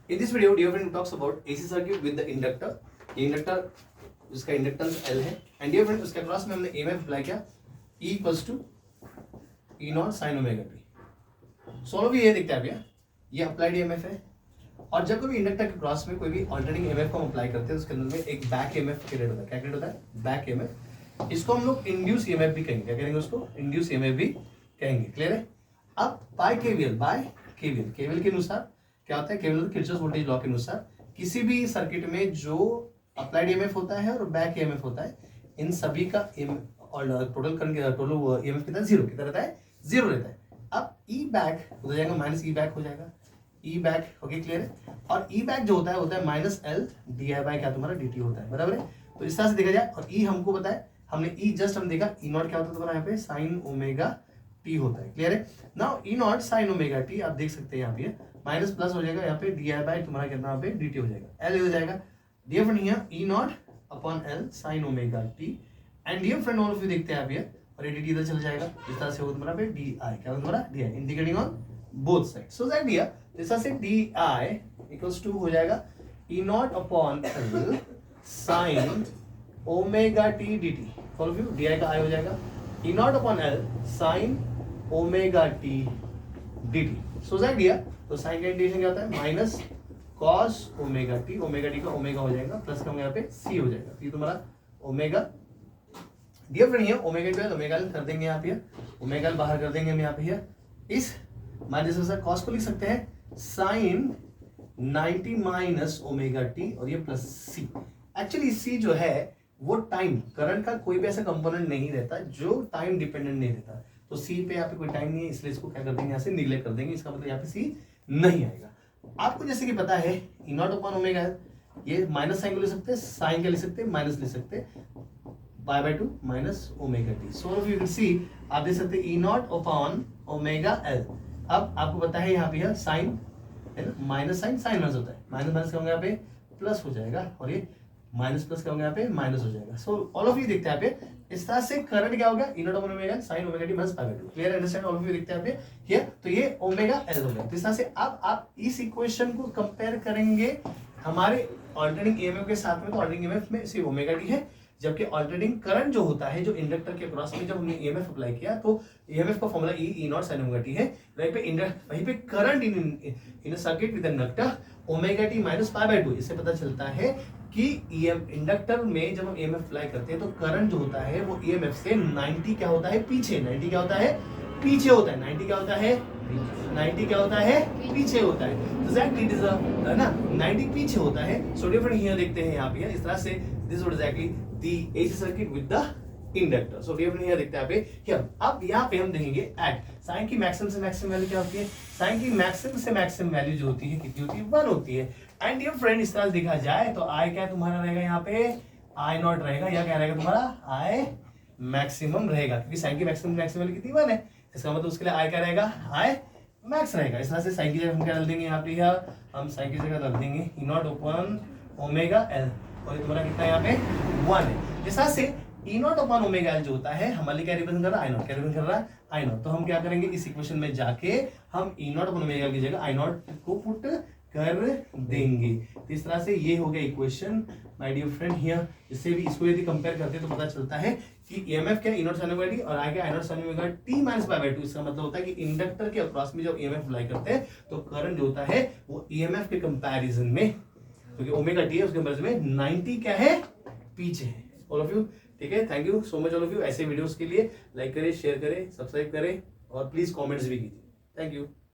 In this video, dear friend talks about AC circuit with the inductor. ये inductor जिसका inductance L है and dear friend उसके cross में हमने EMF apply किया E equals to E naught sine omega T. सोलो भी ये दिखता है भैया, ये अप्लाइड EMF है। और जब कभी इंडक्टर के क्रॉस में कोई भी ऑल्टरनेटिंग EMF को हम अप्लाई करते हैं उसके अंदर में एक बैक EMF क्रिएट होता है। क्या क्रिएट होता है? Back EMF। इसको हम लोग इंड्यूस EMF भी कहेंगे। क्या कहेंगे उसको? इंड्यूस EMF भी कहेंगे। क्लियर है? अब बाय केवीएल के अनुसार क्या होता है? केवीएल किरचॉफ वोल्टेज लॉ के अनुसार किसी भी सर्किट में जो अप्लाइड EMF होता है और बैक EMF होता है, इन सभी का टोटल EMF कितना? जीरो। कितना रहता है? जीरो रहता है। अब ई बैक हो जाएगा माइनस ई बैक हो जाएगा, ई बैक। ओके क्लियर है? और ई बैक जो होता है minus L D I by क्या तुम्हारा डी टी होता है। बराबर है? तो इस तरह से देखा जाए और ई हमको पता है, हमने ई जस्ट हम देखा ई नॉट क्या होता है तुम्हारा यहाँ पे साइन ओमेगा टी होता है। क्लियर है? नाउ ई नॉट साइन ओमेगा टी आप देख सकते हैं यहाँ पे माइनस प्लस हो जाएगा, यहाँ पे डी आई बाई तुम्हारा कितना यहाँ पे डी टी हो जाएगा, एल हो जाएगा। Dear friend here E naught upon L sine omega T and dear friend all of you देखते हैं आप ये और ये डी टी इधर चल जाएगा। इस तरह से होगा तुम्हारा पे डी आई क्या होगा तुम्हारा D I indicating on both side. So that dear इस तरह से डी आई इक्वल्स टू हो जाएगा E naught upon L sine omega T D T. All of you D I का आई हो जाएगा E naught upon L sine omega T D T. So that dear तो sine का indication क्या होता है? माइनस कॉस ओमेगा टी का omega हो जाएगा प्लस का यहाँ पे सी हो जाएगा। ये तुम्हारा ओमेगा। डियर फ्रेंड ये ओमेगा ट्वेल्व ओमेगा कर देंगे यहाँ पे, ओमेगा बाहर कर देंगे हम यहाँ पे। इस माइनस से कॉस को लिख सकते हैं साइन 90 माइनस ओमेगा टी और ये प्लस सी। एक्चुअली सी जो है वो टाइम करंट का कोई भी ऐसा कंपोनेंट नहीं रहता जो टाइम डिपेंडेंट नहीं रहता। तो सी पे यहाँ पे कोई टाइम नहीं है, इसलिए इसको क्या कर देंगे यहाँ से निगलेक्ट कर देंगे। इसका मतलब यहाँ पे सी नहीं आएगा। आपको जैसे कि पता है ई नॉट अपॉन ओमेगा है, ये माइनस साइन को ले सकते हैं, साइन का ले सकते हैं, माइनस ले सकते हैं, पाई by 2 minus omega T. So you can see आप देख सकते हैं ई नॉट अपॉन ओमेगा एल। अब आपको पता है यहाँ पे साइन है ना, माइनस साइन साइन माइनस होता है, माइनस माइनस का होगा यहाँ पे प्लस हो जाएगा और ये माइनस प्लस का होगा यहाँ पे माइनस हो जाएगा। सो ऑल ऑफ यू देखते हैं यहाँ पे इस तरह से करंट क्या होगा? E naught upon omega sine omega T minus pi by 2। Clear understand? All of you देखते हैं यहाँ पे हियर। तो ये ओमेगा एल हो गया। तो इस तरह से अब आप इस इक्वेशन को कंपेयर करेंगे हमारे ऑल्टरनेटिंग ईएमएफ के साथ में। तो ऑल्टरनेटिंग ईएमएफ में सिर्फ ओमेगा टी है, जबकि ऑल्टरनेटिंग करंट जो होता है जो इंडक्टर के क्रॉस में जब हमने ईएमएफ अप्लाई किया तो ईएमएफ का फॉर्मूला ई नॉट साइन ओमेगा टी है। वहीं पे current in circuit with inductor omega T minus pi by 2। इससे पता चलता है कि इंडक्टर में जब हम ईएमएफ अप्लाई करते हैं तो करंट जो होता है वो ईएमएफ से 90 क्या होता है? पीछे। 90 क्या होता है? पीछे होता है। 90 क्या होता है? 90 क्या होता है? पीछे होता है। एग्जैक्टली इट इज है ना, 90 पीछे होता है। सो डिफरेंट हियर देखते हैं यहाँ पे इस तरह से this is actually the AC circuit with the inductor. So different here देखते हैं यहाँ पे हियर। अब यहाँ पे हम देखेंगे एट साइन की मैक्सिमम से मैक्सिमम वैल्यू क्या होती है? साइन की मैक्सिमम से मैक्सिमम वैल्यू जो होती है कितनी होती है? 1 होती है। एंड डियर फ्रेंड इस तरह से देखा जाए तो आई क्या तुम्हारा रहेगा यहाँ पे? आई नॉट रहेगा या क्या रहेगा तुम्हारा? आई मैक्सिमम रहेगा, क्योंकि साइन की मैक्सिमम वैल्यू कितनी 1 है। इसका मतलब उसके लिए आई क्या रहेगा? आई मैक्स रहेगा। इस तरह से साइन की जगह हम क्या डाल देंगे यहाँ पे? हम साइन की जगह डाल देंगे ई नॉट अपॉन ओमेगा एल और तुम्हारा कितना यहाँ पे 1 है। इस तरह से ई नॉट अपॉन ओमेगा एल जो होता है हमारे लिए क्या रिप्रेजेंट कर रहा है? आई नॉट। क्या रिप्रेजेंट कर रहा है? आई नॉट। तो हम क्या करेंगे इस इक्वेशन में जाके हम ई नॉट अपॉन ओमेगा एल की जगह आई नॉट को पुट कर देंगे। तो इस तरह से ये हो गया equation my dear friend here. इससे भी इसको यदि कंपेयर करते हैं तो पता चलता है कि ईएमएफ क्या E naught sine omega T और आगे I naught sine omega T minus pi by 2। इसका मतलब होता है कि इंडक्टर के अक्रॉस में जब ईएमएफ अप्लाई करते हैं तो करंट जो होता है वो ईएमएफ के कंपैरिजन में, क्योंकि ओमेगा टी है उसके कंपैरिजन में 90 क्या है? पीछे है। ऑल ऑफ यू ठीक है। Thank you so much all of you. ऐसे वीडियोस के लिए लाइक करें, शेयर करें, सब्सक्राइब करें और प्लीज कमेंट्स भी कीजिए। Thank you.